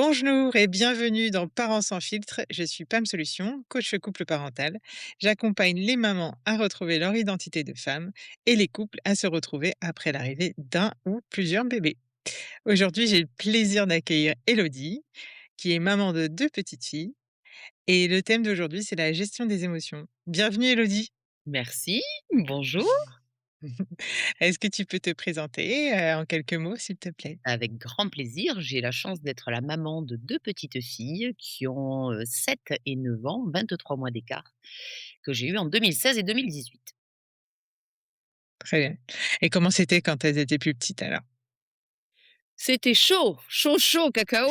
Bonjour et bienvenue dans Parents sans filtre. Je suis Pam Solution, coach couple parental. J'accompagne les mamans à retrouver leur identité de femme et les couples à se retrouver après l'arrivée d'un ou plusieurs bébés. Aujourd'hui, j'ai le plaisir d'accueillir Elodie, qui est maman de deux petites filles. Et le thème d'aujourd'hui, c'est la gestion des émotions. Bienvenue Elodie. Merci, bonjour. Est-ce que tu peux te présenter en quelques mots, s'il te plaît? Avec grand plaisir, j'ai la chance d'être la maman de 2 petites filles qui ont, 7 et 9 ans, 23 mois d'écart, que j'ai eues en 2016 et 2018. Très bien. Et comment c'était quand elles étaient plus petites alors? C'était chaud, chaud, chaud cacao.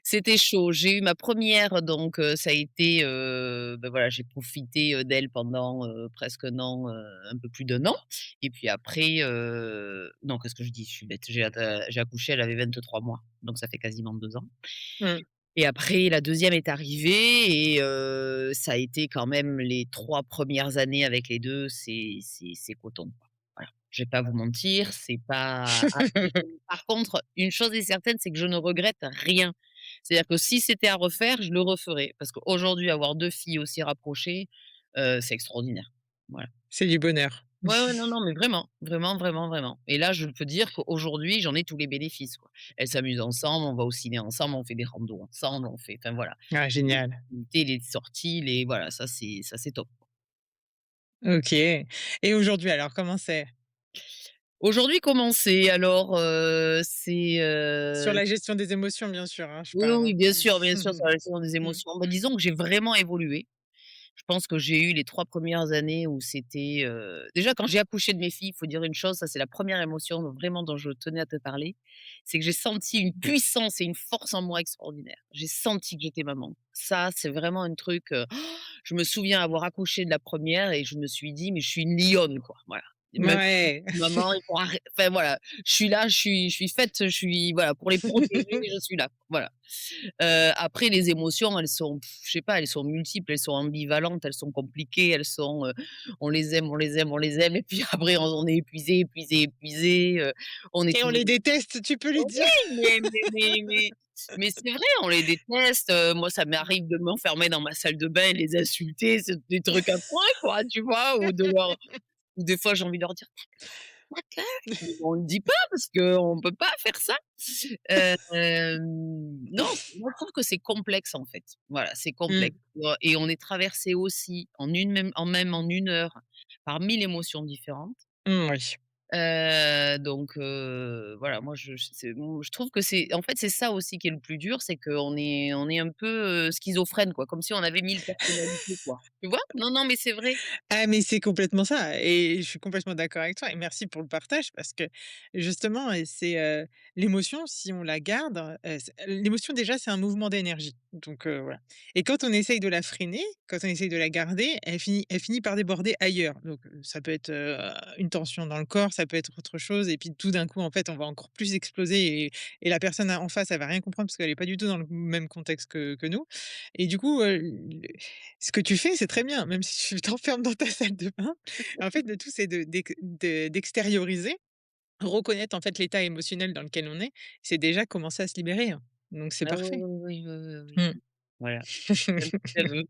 C'était chaud. J'ai eu ma première, donc ça a été, voilà, j'ai profité, d'elle pendant, presque un an, un peu plus d'1 an et puis après, non, qu'est-ce que je dis? Je suis bête. J'ai accouché, elle avait 23 mois, donc ça fait quasiment 2 ans Mmh. et après la deuxième est arrivée et ça a été quand même les 3 premières années avec les 2, c'est coton, quoi. Voilà, je vais pas vous mentir, c'est pas après par contre, une chose est certaine, c'est que je ne regrette rien. C'est-à-dire que si c'était à refaire, je le referais parce qu'aujourd'hui avoir 2 filles aussi rapprochées, c'est extraordinaire. Voilà. C'est du bonheur. Ouais, ouais, non, non, mais vraiment, vraiment, vraiment, vraiment et là, je peux dire qu'aujourd'hui, j'en ai tous les bénéfices, quoi. Elles s'amusent ensemble, on va au ciné ensemble, on fait des randos ensemble, on fait enfin voilà. Ah Les génial. activités, les sorties, les voilà, ça c'est top. OK. Et aujourd'hui alors comment c'est? Aujourd'hui, comment c'est? Alors, Sur la gestion des émotions bien sûr, hein, je oui, parle, oui, hein? bien sûr, ça reste des Mmh. émotions. Bah, disons que j'ai vraiment évolué. Je pense que j'ai eu les 3 premières années où c'était, déjà quand j'ai accouché de mes filles, il faut dire une chose, ça c'est la première émotion vraiment dont je tenais à te parler, c'est que j'ai senti une puissance et une force en moi extraordinaire. J'ai senti que j'étais maman. Ça, c'est vraiment un truc, je me souviens avoir accouché de la première et je me suis dit: «Mais je suis une lionne, quoi». Voilà. Même Ouais. maman, il faut enfin voilà, je suis là, je suis faite, je suis voilà, pour les protéger, je suis là, voilà. Après les émotions, elles sont, je sais pas, elles sont multiples, elles sont ambivalentes, elles sont compliquées, elles sont, on les aime, on les aime, on les aime et puis après on est épuisé, épuisé, épuisé, on est Et on toujours les déteste, tu peux lui oui, dire? mais c'est vrai, on les déteste, moi ça m'arrive de m'enfermer dans ma salle de bain et les insulter, c'est des trucs à point quoi, tu vois? Ou des fois j'ai envie de leur dire: «Ta gueule!» mais bon, on le dit pas parce qu'on peut pas faire ça. Non, moi je trouve que c'est complexe en fait. Voilà, c'est Mmh. complexe, tu vois? Et on est traversé aussi en 1 heure par 1000 émotions différentes. Mmh, oui. Donc voilà, moi je trouve que c'est en fait, c'est ça aussi qui est le plus dur, c'est qu'on est un peu, schizophrène quoi, comme si on avait 1000 personnalités quoi. Tu vois? Non, non, mais c'est vrai. Ah mais c'est complètement ça et je suis complètement d'accord avec toi et merci pour le partage parce que justement c'est, l'émotion si on la garde, l'émotion déjà c'est un mouvement d'énergie donc voilà et quand on essaye de la freiner, quand on essaye de la garder, elle finit par déborder ailleurs donc ça peut être, une tension dans le corps, ça peut être autre chose et puis tout d'un coup en fait on va encore plus exploser et la personne en face elle va rien comprendre parce qu'elle est pas du tout dans le même contexte que nous et du coup, ce que tu fais, c'est très bien, même si tu t'enfermes dans ta salle de bain. En fait, le tout, c'est d'extérioriser, reconnaître, en fait, l'état émotionnel dans lequel on est. C'est déjà commencer à se libérer, hein, donc c'est Ah oui, parfait. oui, oui, oui, oui, oui. Mmh. Voilà, c'est un petit aveu.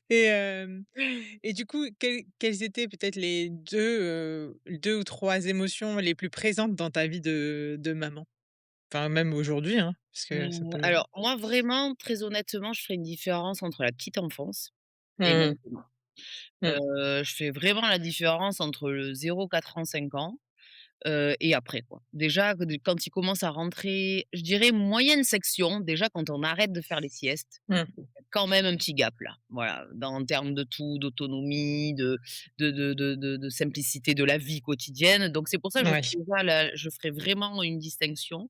Et et du coup, quelles étaient peut-être les 2 ou 3 émotions les plus présentes dans ta vie de maman? Enfin, même aujourd'hui, hein, parce que ça peut Alors moi vraiment, très honnêtement, je ferais une différence entre la petite enfance et mmh maintenant. mmh. Je fais vraiment la différence entre le 0-4 ans, 5 ans, et après quoi. Déjà que quand ils commencent à rentrer, je dirais moyenne section, déjà quand on arrête de faire les siestes, Mmh. quand même un petit gap là. Voilà, en termes de tout, d'autonomie, de simplicité de la vie quotidienne. Donc c'est pour ça que je Ouais. fais déjà je ferai vraiment une distinction.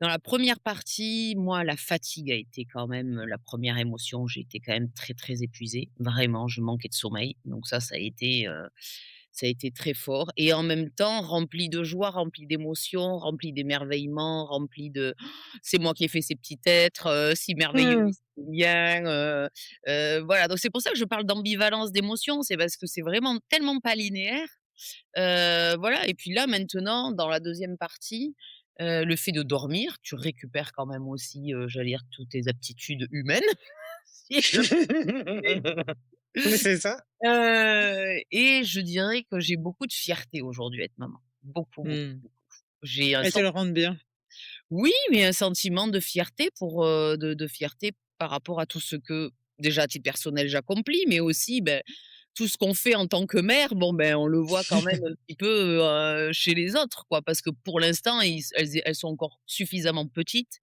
Dans la première partie, moi, la fatigue a été quand même la première émotion. J'ai été quand même très, très épuisée. Vraiment, je manquais de sommeil. Donc ça a été très fort et en même temps rempli de joie, rempli d'émotions, rempli d'émerveillement, rempli de c'est moi qui ai fait ces petits êtres, si merveilleux et Mmh. si bien, voilà. Donc c'est pour ça que je parle d'ambivalence d'émotions, c'est parce que c'est vraiment tellement pas linéaire Voilà et puis là, maintenant, dans la deuxième partie, le fait de dormir, tu récupères quand même aussi, j'allais dire toutes tes aptitudes humaines, si je puis Oui, dire. c'est ça. Et je dirais que j'ai beaucoup de fierté aujourd'hui à être maman. Beaucoup, beaucoup, Mmh. beaucoup. J'ai un Elles te sen le rendent bien. Oui, mais un sentiment de fierté pour, de fierté par rapport à tout ce que, déjà à titre personnel, j'accomplis, mais aussi, beh, tout ce qu'on fait en tant que mère, bon, ben, on le voit quand même un petit peu, chez les autres, quoi. Parce que pour l'instant, elles sont encore suffisamment petites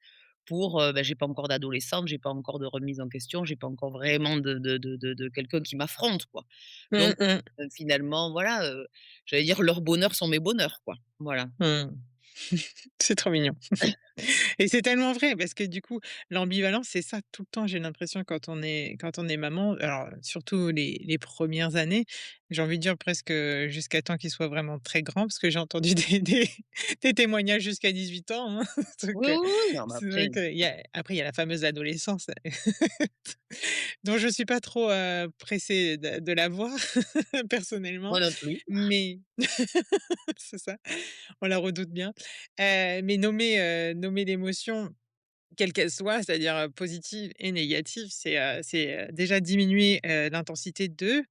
pour, bah, j'ai pas encore d'adolescente, j'ai pas encore de remise en question, j'ai pas encore vraiment de quelqu'un qui m'affronte, quoi. Mmh Donc, mh. finalement, voilà, j'allais dire leurs bonheurs sont mes bonheurs, quoi. Voilà. Mmh. C'est trop mignon. Et c'est tellement vrai parce que du coup, l'ambivalence, c'est ça tout le temps, j'ai l'impression quand on est maman, alors surtout les 1res années, j'ai envie de dire presque, jusqu'à temps qu'ils soient vraiment très grands parce que j'ai entendu des témoignages jusqu'à 18 ans, hein. Donc Oui, oui, oui, non, mais c'est vrai après qu'il y a après il y a la fameuse adolescence dont je suis pas trop, pressée de la voir personnellement, moi non plus. mais c'est ça, on la redoute bien. Mais nommer l'émotion, quelle qu'elle soit, c'est-à-dire, positive et négative, c'est déjà diminuer, l'intensité de,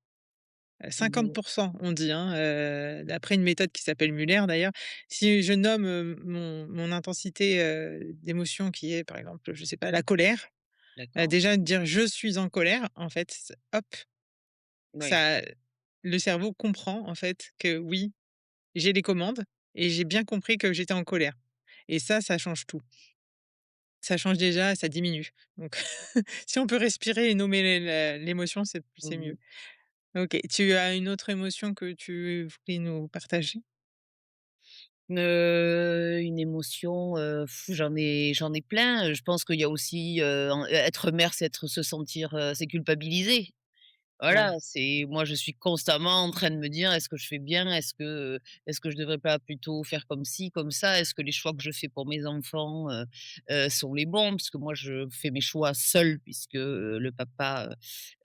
Mmh 50 mh. on dit, hein, d'après une méthode qui s'appelle Muller d'ailleurs. Si je nomme, mon intensité, d'émotion qui est par exemple, je sais pas, la colère, D'accord. déjà dire: «Je suis en colère», en fait, hop, Oui. ça le cerveau comprend en fait que oui, j'ai les commandes et j'ai bien compris que j'étais en colère et ça change tout. Ça change déjà, ça diminue. Donc si on peut respirer et nommer l'émotion, c'est Mmh mieux. mh. OK. Tu as une autre émotion que tu voulais nous partager? Une émotion, j'en ai plein, je pense qu'il y a aussi, être mère, c'est se sentir, c'est culpabiliser. Voilà, Ouais. c'est moi, je suis constamment en train de me dire: «Est-ce que je fais bien? Est-ce que je devrais pas plutôt faire comme ci, comme ça? Est-ce que les choix que je fais pour mes enfants, sont les bons?» parce que moi, je fais mes choix seule puisque, le papa,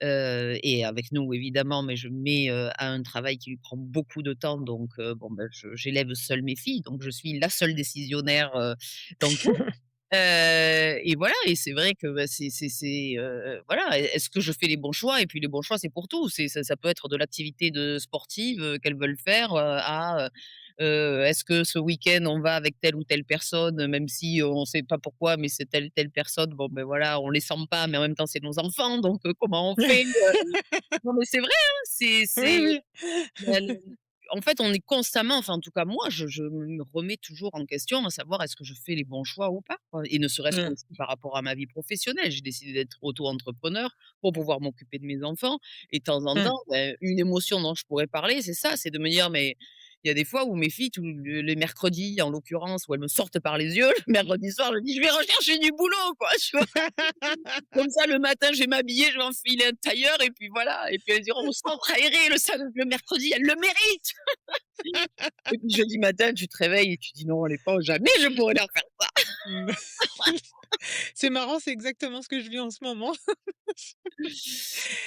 est avec nous évidemment, mais je mets, à un travail qui lui prend beaucoup de temps donc bon, ben, j'élève seule mes filles, donc je suis la seule décisionnaire, dans tout. Et voilà et c'est vrai que, bah, voilà, est-ce que je fais les bons choix? Et puis les bons choix, c'est pour tout. Ça peut être de l'activité sportive, qu'elles veulent faire, est-ce que ce week-end on va avec telle ou telle personne, même si, on ne sait pas pourquoi, mais c'est telle personne, bon, ben, voilà, on les sent pas, mais en même temps c'est nos enfants, donc comment on fait? Non mais c'est vrai, hein, Oui, oui. bah, le en fait, on est constamment enfin, en tout cas, moi, je me remets toujours en question, à savoir est-ce que je fais les bons choix ou pas, quoi? Et ne serait-ce Mmh. qu'aussi par rapport à ma vie professionnelle. J'ai décidé d'être auto-entrepreneur pour pouvoir m'occuper de mes enfants et de temps en Mmh. temps, une émotion dont je pourrais parler, c'est ça, c'est de me dire: «Mais» il y a des fois où mes filles, tous les mercredis, en l'occurrence, où elles me sortent par les yeux, le mercredi soir, je me dis: «Je vais rechercher du boulot», quoi, tu vois? Comme ça, le matin, je vais m'habiller, je vais enfiler un tailleur et puis voilà et puis elles diront: «On se sent aéré le mercredi, elle le mérite!» Et puis jeudi matin, tu te réveilles et tu dis: «Non, les pauvres, jamais je pourrais leur faire ça». Mmh. C'est marrant, c'est exactement ce que je vis en ce moment.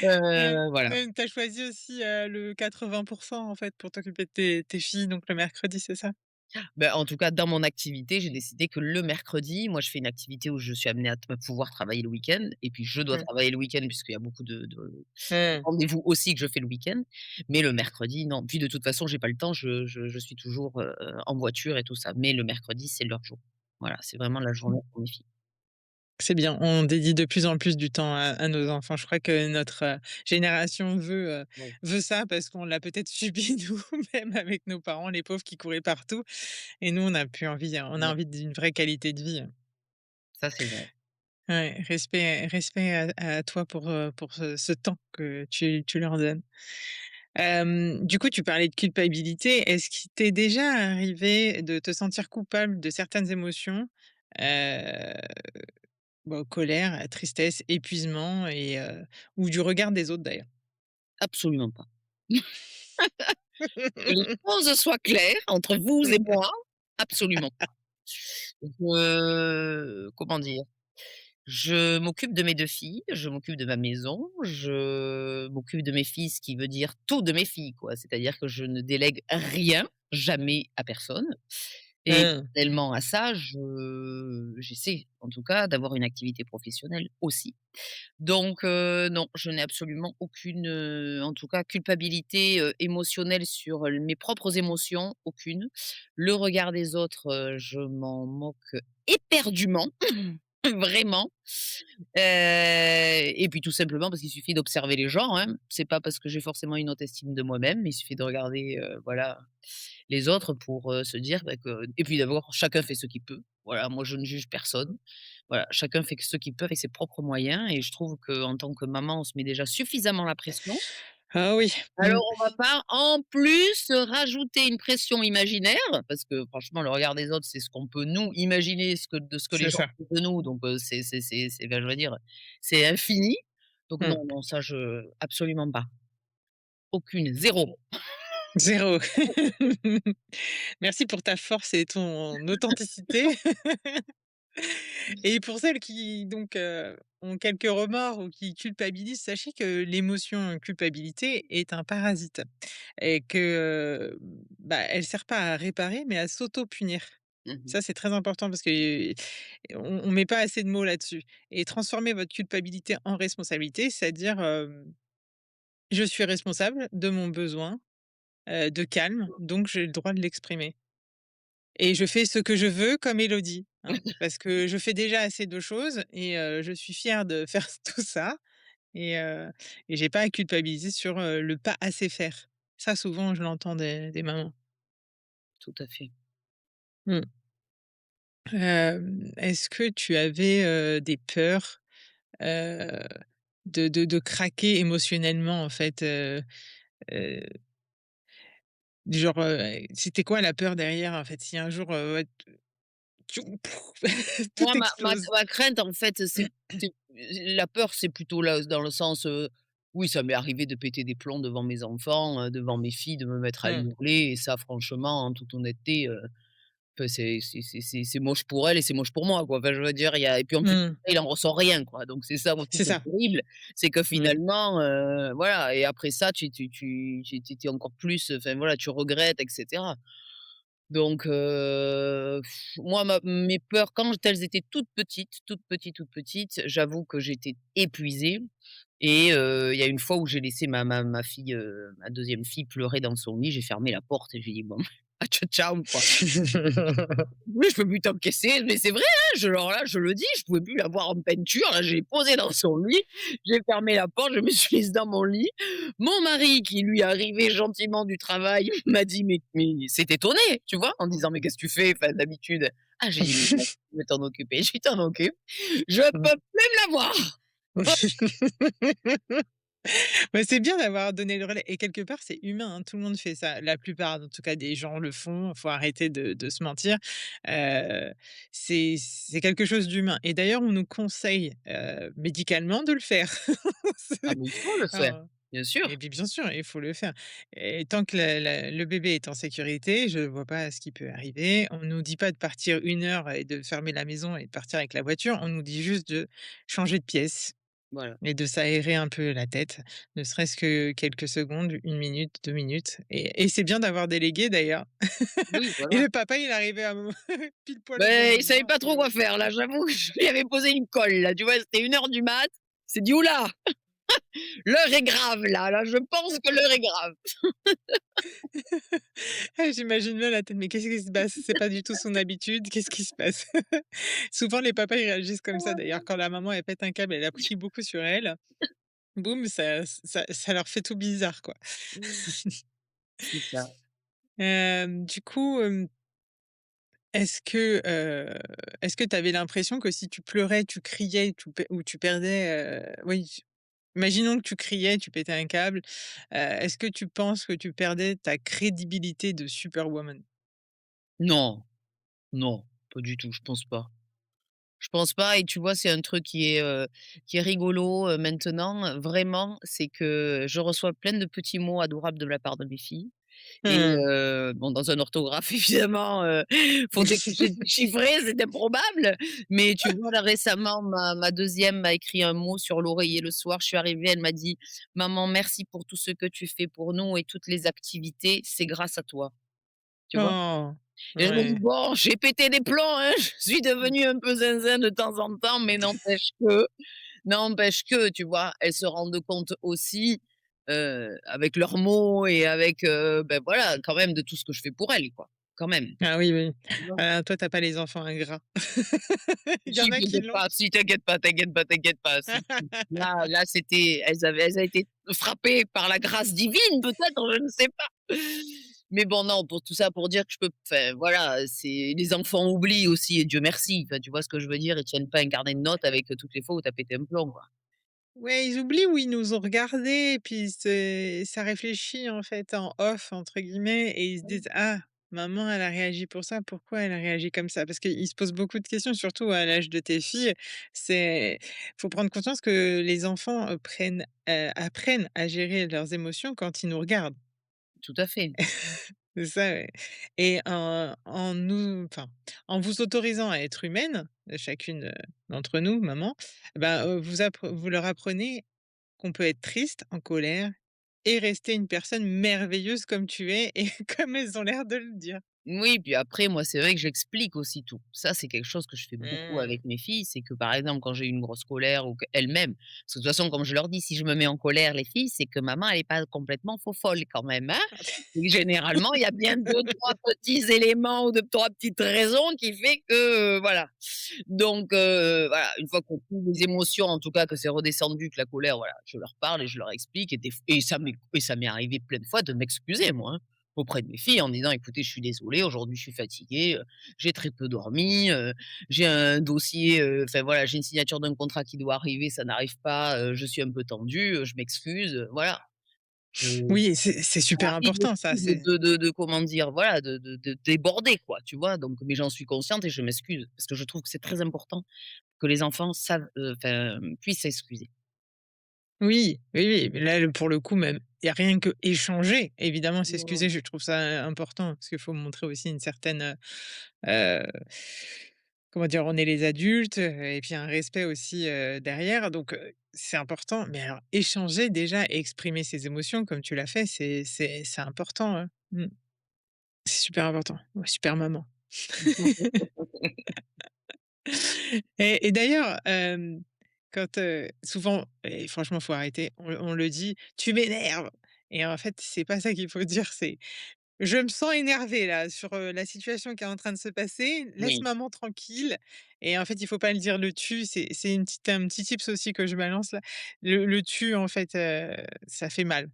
Voilà. Tu as choisi aussi, le 80 en fait, pour t'occuper de tes filles, donc le mercredi, c'est ça? Bah, en tout cas, dans mon activité, j'ai décidé que le mercredi, moi, je fais une activité où je suis amenée à pouvoir travailler le week-end et puis je dois Mmh. travailler le week-end puisqu'il y a beaucoup de Mmh. rendez-vous aussi que je fais le week-end. Mais le mercredi, non. Puis de toute façon, j'ai pas le temps, je suis toujours, en voiture et tout ça. Mais le mercredi, c'est leur jour. Voilà, c'est vraiment la journée pour mes filles. C'est bien, on dédie de plus en plus du temps à nos enfants. Je crois que notre, génération Oui. veut ça parce qu'on l'a peut-être subi nous-mêmes avec nos parents, les pauvres qui couraient partout et nous, on a Ouais, envie d'une vraie qualité de vie. ça, c'est vrai. Ouais, respect à toi pour ce temps que tu leur donnes. Du coup, tu parlais de culpabilité. Est-ce qu'il t'est déjà arrivé de te sentir coupable de certaines émotions? Heu, colère, tristesse, épuisement ou du regard des autres d'ailleurs? Absolument pas. Que les choses soient claires entre vous et moi, absolument pas. Comment dire? Je m'occupe de mes 2 filles, je m'occupe de ma maison, je m'occupe de mes filles, ce qui veut dire tout de mes filles, quoi. C'est-à-dire que je ne délègue rien, jamais à personne et Hein. parallèlement à ça, j'essaie, en tout cas, d'avoir une activité professionnelle aussi. Donc non, je n'ai absolument aucune, en tout cas, culpabilité, émotionnelle sur, mes propres émotions, aucune. Le regard des autres, je m'en moque éperdument, vraiment. Et puis tout simplement parce qu'il suffit d'observer les gens, hein. C'est pas parce que j'ai forcément une haute estime de moi-même, mais il suffit de regarder, voilà, les autres pour, se dire, bah, que et puis d'abord chacun fait ce qu'il peut. Voilà, moi je ne juge personne. Voilà, chacun fait ce qu'il peut avec ses propres moyens et je trouve qu'en tant que maman, on se met déjà suffisamment la pression. Ah oui. Mmh. Alors on va pas en plus se rajouter une pression imaginaire, parce que franchement le regard des autres, c'est ce qu'on peut nous imaginer ce que les C'est gens ça. pensent de nous, donc enfin je veux dire, c'est infini. Donc Mmh. non, non, ça je absolument pas. Aucune, zéro. 0. Merci pour ta force et ton authenticité. Et pour celles qui donc, ont quelques remords ou qui culpabilisent, sachez que l'émotion culpabilité est un parasite et que, bah, elle sert pas à réparer, mais à s'auto-punir. Mmh. Ça, c'est très important parce que on met pas assez de mots là-dessus et transformer votre culpabilité en responsabilité, c'est-à-dire, «Je suis responsable de mon besoin, de calme, donc j'ai le droit de l'exprimer». Et je fais ce que je veux comme Élodie, hein, parce que je fais déjà assez de choses et je suis fière de faire tout ça et heu et j'ai pas à culpabiliser sur, le pas assez faire. Ça, souvent, je l'entends des mamans. Tout à fait. Mmh. Est-ce que tu avais, des peurs, heu, de craquer émotionnellement, en fait, heu, du genre, c'était quoi la peur derrière, en fait? Si un jour, ouais, tu tout Moi explose? ma crainte en fait, c'est la peur, c'est plutôt là dans le sens, oui, ça m'est arrivé de péter des plombs devant mes enfants, devant mes filles, de me mettre à Mmh. hurler et ça franchement, en toute honnêteté, enfin c'est moche pour elle et c'est moche pour moi, quoi. Enfin, je veux dire, il y a et puis en plus, Mmh. il en ressort rien, quoi. Donc c'est ça aussi C'est qui est ça. terrible, c'est que Mmh. finalement, voilà et après ça, tu es encore plus, enfin voilà, tu regrettes et cetera. Donc moi mes peurs quand elles étaient toutes petites, toutes petites, toutes petites, j'avoue que j'étais épuisée et il y a une fois où j'ai laissé ma fille, ma deuxième fille pleurer dans son lit, j'ai fermé la porte et j'ai dit: «Bon, ah ciao ciao quoi». Oui, je peux plus t'encaisser, mais c'est vrai, hein, alors là, je le dis, je pouvais plus la voir en peinture, là, j'ai posé dans son lit, j'ai fermé la porte, je me suis mise dans mon lit. Mon mari qui lui est arrivé gentiment du travail m'a dit: «Mais» s'est étonné, tu vois? En disant: «Mais qu'est-ce que tu fais? Enfin, d'habitude». Ah, j'ai dit: «Mais je vais t'en occuper». Je lui: «T'en occupes, je peux plus me la voir». Mais c'est bien d'avoir donné le relais et quelque part, c'est humain, hein, tout le monde fait ça. La plupart, en tout cas, des gens le font, faut arrêter de se mentir. Heu, c'est quelque chose d'humain et d'ailleurs, on nous conseille, médicalement de le faire. Ah C'est mais il faut le faire, alors bien et sûr. puis, bien sûr, il faut le faire et tant que le bébé est en sécurité, je ne vois pas ce qui peut arriver. On nous dit pas de partir 1 heure et de fermer la maison et de partir avec la voiture. On nous dit juste de changer de pièce. Voilà. Et de s'aérer un peu la tête, ne serait-ce que quelques secondes, 1 minute, 2 minutes et c'est bien d'avoir délégué d'ailleurs Oui, et voilà. le papa, il arrivait à un moment pile poil au bon Beh, il savait moment pas pour trop le quoi faire là, j'avoue que je lui avais posé une colle là, tu vois? C'était 1 heure du mat. Il s'est dit: «Ouh là, l'heure est grave là, je pense que l'heure est grave». ah, j'imagine bien la tête, mais qu'est-ce qui se passe? C'est pas du tout son habitude, qu'est-ce qui se passe? Souvent les papas, ils réagissent comme ça d'ailleurs quand la maman, elle pète un câble, elle a pris beaucoup sur elle, boum, ça leur fait tout bizarre, quoi. C'est ça. Du coup, est-ce que tu avais l'impression que si tu pleurais, tu criais, ou tu perdais, oui, imaginons que tu criais, tu pétais un câble, est-ce que tu penses que tu perdais ta crédibilité de superwoman? Non, non, pas du tout, je pense pas. Je pense pas et tu vois, c'est un truc qui est rigolo, maintenant, vraiment, c'est que je reçois plein de petits mots adorables de la part de mes filles et Mmh. bon, dans un orthographe évidemment, faute écriture déchiffrée, c'est improbable. Mais tu vois, là, récemment, ma 2e m'a écrit un mot sur l'oreiller le soir. Je suis arrivée, elle m'a dit: «Maman, merci pour tout ce que tu fais pour nous et toutes les activités, c'est grâce à toi». Tu vois? Oh! Et je me dis: Ouais. «Bon, j'ai pété des plombs, hein, je suis devenue un peu zinzin de temps en temps, mais n'empêche que, tu vois? Elles se rendent compte aussi, avec leurs mots et avec, ben, voilà, quand même de tout ce que je fais pour elles, quoi, quand même, Ah oui, oui. tu vois? Toi, tu as pas les enfants ingrats. Il y en Si, a qui t'inquiète l'ont. pas, si, t'inquiète pas, t'inquiète pas, t'inquiète pas, si, si. Là, c'était elles avaient été frappées par la grâce divine peut-être, je ne sais pas. Mais bon, non, pour tout ça, pour dire que je peux enfin, voilà, c'est les enfants oublient aussi et Dieu merci. Enfin, tu vois ce que je veux dire? Ils tiennent pas un carnet de notes avec, toutes les fois où tu as pété un plomb, quoi. Ouais, ils oublient ou ils nous ont regardés et puis c'est ça réfléchit, en fait, «en off» entre guillemets et ils se disent: «Ah, maman, elle a réagi pour ça, pourquoi elle a réagi comme ça?» parce qu'ils se posent beaucoup de questions, surtout à l'âge de tes filles. C'est faut prendre conscience que les enfants, apprennent à gérer leurs émotions quand ils nous regardent. Tout à fait. C'est ça, ouais et en vous autorisant à être humaine, chacune, d'entre nous, maman, bah, vous leur apprenez qu'on peut être triste, en colère et rester une personne merveilleuse comme tu es et comme elles ont l'air de le dire. Oui, puis après, moi, c'est vrai que j'explique aussi tout. Ça, c'est quelque chose que je fais beaucoup Mmh. avec mes filles, c'est que, par exemple, quand j'ai une grosse colère ou qu'elles-mêmes parce que de toute façon, comme je leur dis, si je me mets en colère, les filles, c'est que maman, elle est pas complètement faux-folle quand même, hein. Et généralement, il y a bien deux-trois petits éléments ou deux-trois petites raisons qui fait que, voilà. Donc voilà, une fois qu'on trouve les émotions, en tout cas que c'est redescendu, que la colère, voilà, je leur parle et je leur explique et ça m'est arrivé plein de fois de m'excuser moi, hein, auprès de mes filles en disant: «Écoutez, je suis désolée, aujourd'hui je suis fatiguée, j'ai très peu dormi, j'ai un dossier, enfin voilà, j'ai une signature d'un contrat qui doit arriver, ça n'arrive pas, je suis un peu tendue, je m'excuse», voilà. Je Oui, c'est Ça super m'arrive important ça, aussi de c'est de de de comment dire? Voilà, de déborder quoi, tu vois? Donc mais j'en suis consciente et je m'excuse parce que je trouve que c'est très important que les enfants savent, enfin, puissent s'excuser. oui, oui, oui, mais là, pour le coup, même, il y a rien que échanger, évidemment, Mmh. s'excuser, je trouve ça important parce qu'il faut montrer aussi une certaine, heu, comment dire? On est les adultes, et puis un respect aussi, derrière donc c'est important. Mais alors échanger déjà et exprimer ses émotions comme tu l'as fait, c'est important, hein. Mmh. C'est super important. Ouais, super maman. Et d'ailleurs, quand, souvent et franchement, faut arrêter, on le dit: «Tu m'énerves» et en fait, c'est pas ça qu'il faut dire, c'est: «Je me sens énervé là sur, la situation qui est en train de se passer, laisse Oui. maman tranquille» et en fait, il faut pas le dire le «tu», c'est un petit tips aussi que je balance là. Le «tu» en fait, ça fait mal.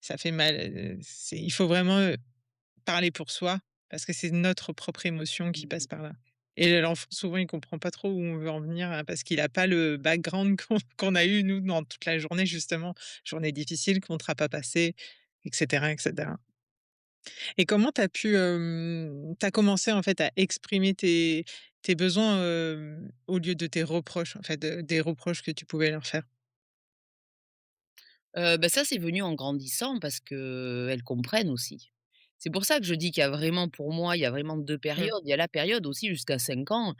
Ça fait mal, il faut vraiment, parler pour soi, parce que c'est notre propre émotion qui passe par là et l'enfant souvent il comprend pas trop où on veut en venir, parce qu'il a pas le background qu'on a eu nous dans toute la journée justement, journée difficile qu'on te pas passée et cetera et cetera et comment tu as pu, tu commencé en fait à exprimer tes besoins, au lieu de tes reproches en fait, des reproches que tu pouvais leur faire? Bah, ça, c'est venu en grandissant parce qu'elles comprennent aussi. C'est pour ça que je dis qu'il y a vraiment pour moi, il y a vraiment 2 Mmh. périodes. Il y a la période aussi jusqu'à 5 ans,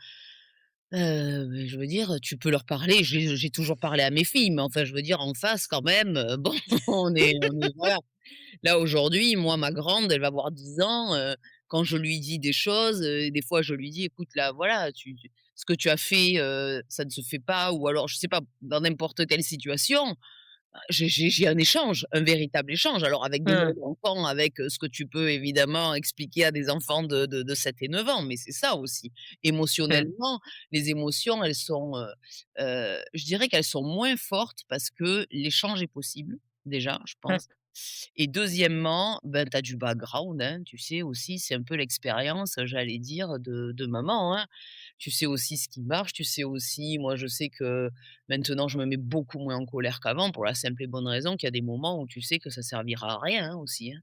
beh, je veux dire, tu peux leur parler, j'ai toujours parlé à mes filles, mais enfin, je veux dire en face quand même, bon, on est voilà. Là, aujourd'hui, moi, ma grande, elle va avoir 10 ans, quand je lui dis des choses, des fois, je lui dis: «Écoute, là, voilà, ce que tu as fait, ça ne se fait pas» ou alors, je sais pas, dans n'importe quelle situation, j'ai un échange, un véritable échange. Alors avec des mots Mmh. d'enfant, avec, ce que tu peux évidemment expliquer à des enfants de 7 et 9 ans, mais c'est ça aussi. Mmh. Émotionnellement, les émotions, elles sont, je dirais qu'elles sont moins fortes parce que l'échange est possible, déjà, je Mmh. pense. Et deuxièmement, ben, tu as du background, hein, tu sais aussi, c'est un peu l'expérience, j'allais dire, de maman, hein. Tu sais aussi ce qui marche, tu sais aussi moi, je sais que maintenant, je me mets beaucoup moins en colère qu'avant pour la simple et bonne raison qu'il y a des moments où tu sais que ça servira à rien, hein, aussi, hein.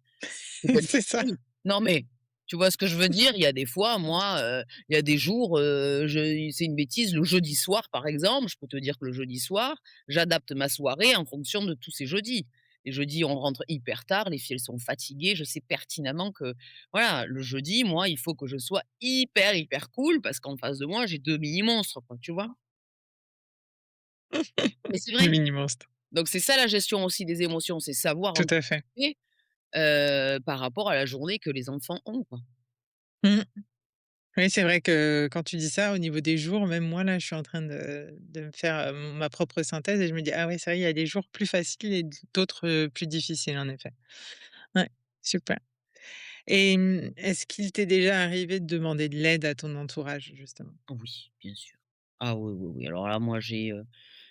C'est comme C'est ça. oui, non, mais tu vois ce que je veux dire? Il y a des fois, moi, il y a des jours, c'est une bêtise, le jeudi soir, par exemple, je peux te dire que le jeudi soir, j'adapte ma soirée en fonction de tous ces jeudis. Les jeudis, on rentre hyper tard, les filles, elles sont fatiguées. Je sais pertinemment que, voilà, le jeudi, moi, il faut que je sois hyper, hyper cool parce qu'en face de moi, j'ai 2 mini monstres, quoi, tu vois? Mais c'est vrai. Le mini monstre. Donc c'est ça la gestion aussi des émotions, c'est savoir Tout à fait. anticiper, par rapport à la journée que les enfants ont, quoi. Mmh. Oui, c'est vrai que quand tu dis ça, au niveau des jours, même moi là, je suis en train de me faire, ma propre synthèse et je me dis: «Ah ouais, c'est vrai, il y a des jours plus faciles et d'autres, plus difficiles en effet». Ouais, super. Et est-ce qu'il t'est déjà arrivé de demander de l'aide à ton entourage justement? Oui, bien sûr. Ah oui, oui, oui. Alors là, moi, j'ai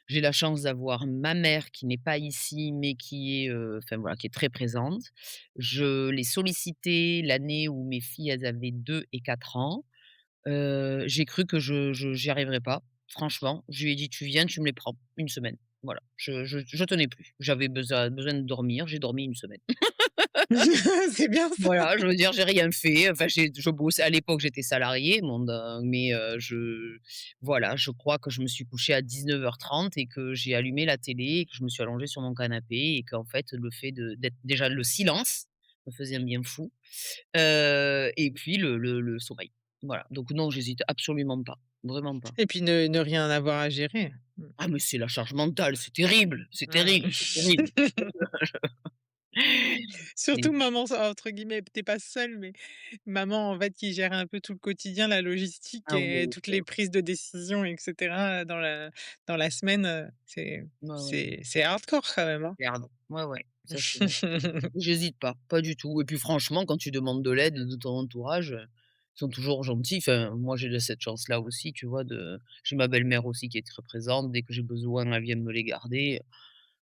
la chance d'avoir ma mère qui n'est pas ici, mais qui est, enfin voilà, qui est très présente. Je l'ai sollicitée l'année où mes filles, elles avaient 2 et 4 ans. J'ai cru que je j'y arriverais pas, franchement. Je lui ai dit: «Tu viens, tu me les prends, une semaine». Voilà, je tenais plus. J'avais besoin de dormir, j'ai dormi une semaine. C'est bien ça. Voilà, je veux dire, j'ai rien fait. Enfin, je bossais à l'époque, j'étais salariée, mais voilà, je crois que je me suis couchée à 19:30 et que j'ai allumé la télé et que je me suis allongée sur mon canapé et qu'en fait, le fait d'être déjà le silence me faisait un bien fou, et puis le sommeil. Voilà, donc non, j'hésite absolument pas, vraiment pas. Et puis ne rien avoir à gérer. Mmh. Ah mais c'est la charge mentale, c'est terrible, c'est Mmh. terrible, c'est terrible. Surtout C'est maman, ça entre guillemets, tu pas seule, mais maman, en fait, qui gère un peu tout le quotidien, la logistique ah et oui, toutes c'est les prises de décision et cetera, dans la semaine, ouais, ouais, c'est hardcore quand même, hein? regarde, ouais, ouais, ça c'est vrai. J'hésite pas, pas du tout et puis franchement, quand tu demandes de l'aide de ton entourage, ils sont toujours gentils. Enfin, moi, j'ai de cette chance-là aussi, tu vois, de j'ai ma belle-mère aussi qui est très présente. Dès que j'ai besoin, elle vient me les garder.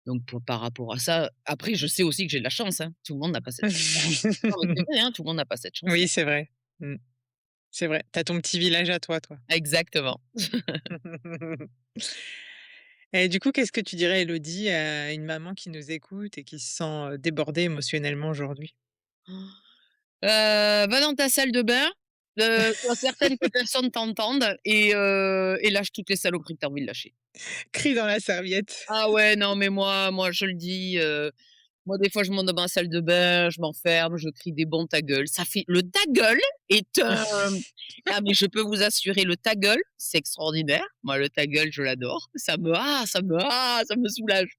Donc pour par rapport à ça après je sais aussi que j'ai de la chance, hein. Tout le monde n'a pas cette chance-là, hein. Non, mais c'est vrai, hein, tout le monde n'a pas cette chance-là. Oui, c'est vrai. Mmh. C'est vrai. Tu as ton petit village à toi, toi. Exactement. Et du coup, qu'est-ce que tu dirais, Elodie, à une maman qui nous écoute et qui se sent, débordée émotionnellement aujourd'hui? Va dans ta salle de bain, sois certaine que personne t'entende et lâche toutes les saloperies que tu as envie de lâcher. Crie dans la serviette. Ah ouais, non, mais moi je le dis, moi des fois je monte dans ma salle de bain, je m'enferme, je crie des bons ta gueule. Ça fait le ta gueule est un ah mais je peux vous assurer le ta gueule, c'est extraordinaire. Moi le ta gueule, je l'adore. Ça me soulage.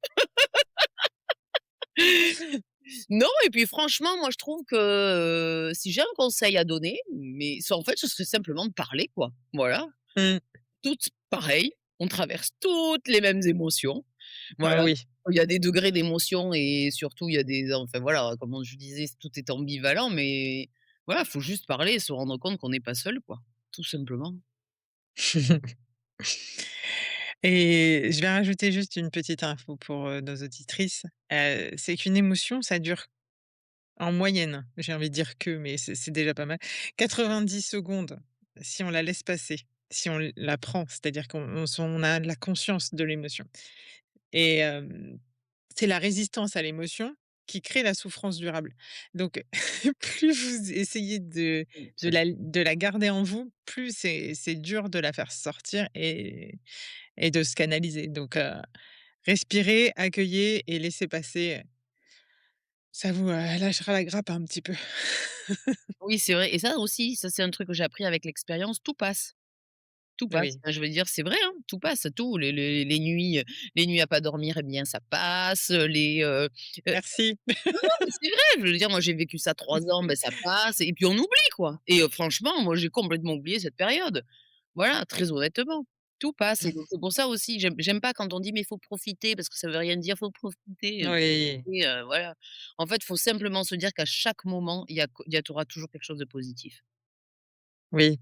Non et puis franchement, moi je trouve que, si j'ai un conseil à donner, mais c'est en fait, ce serait simplement de parler quoi. Voilà, Mmh. toutes pareilles, on traverse toutes les mêmes émotions. Ah Voilà, oui. il y a des degrés d'émotion et surtout il y a des enfin voilà, comme je disais, tout est ambivalent, mais voilà, faut juste parler et se rendre compte qu'on n'est pas seul, quoi, tout simplement. Et je vais rajouter juste une petite info pour, nos auditrices, c'est qu'une émotion, ça dure en moyenne, j'ai envie de dire que, mais c'est déjà pas mal, 90 secondes si on la laisse passer, si on la prend, c'est-à-dire on a la conscience de l'émotion et c'est la résistance à l'émotion qui crée la souffrance durable. Donc plus vous essayez C'est de la garder en vous, plus c'est dur de la faire sortir et de se canaliser. Donc respirez, accueillez et laissez passer, ça vous, lâchera la grappe un petit peu. oui, c'est vrai et ça aussi, ça c'est un truc que j'ai appris avec l'expérience, tout passe. Tout passe. Oui, Enfin, je veux dire, c'est vrai, hein, tout passe, tout. Les nuits à pas dormir, eh bien, ça passe, merci. non, mais c'est vrai, je veux dire, moi, j'ai vécu ça 3 ans, ben, ça passe et puis on oublie, quoi et franchement, moi, j'ai complètement oublié cette période. Voilà, très honnêtement, tout passe et donc c'est pour ça aussi, j'aime pas quand on dit: «Mais il faut profiter» parce que ça veut rien dire, faut profiter, Oui, voilà. En fait, faut simplement se dire qu'à chaque moment, il y a tu auras toujours quelque chose de positif. oui,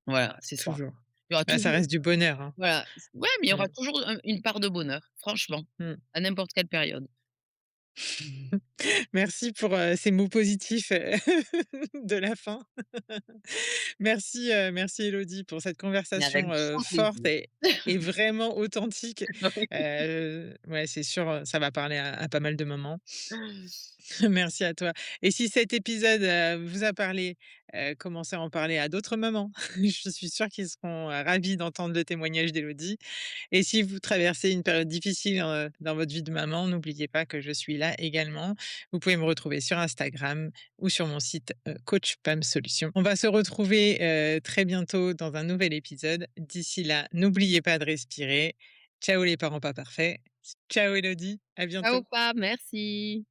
Voilà, c'est ça. toujours. Il y aura Bah, ça toujours reste du bonheur, hein. voilà, ouais, mais il y aura Mmh. toujours une part de bonheur, franchement, Mmh. à n'importe quelle période. Merci pour, ces mots positifs, de la fin. Merci Élodie pour cette Mais avec conversation, grand forte plaisir. et vraiment authentique. Oui. Ouais, c'est sûr, ça va parler à pas mal de mamans. Merci à toi et si cet épisode, vous a parlé, commencez à en parler à d'autres mamans. Je suis sûre qu'ils seront, ravis d'entendre le témoignage d'Élodie et si vous traversez une période difficile, dans votre vie de maman, n'oubliez pas que je suis là également. Vous pouvez me retrouver sur Instagram ou sur mon site, Coach Pam Solutions. On va se retrouver, très bientôt dans un nouvel épisode. D'ici là, n'oubliez pas de respirer. Ciao les parents pas parfaits. Ciao Élodie, à Ciao bientôt. pas, merci.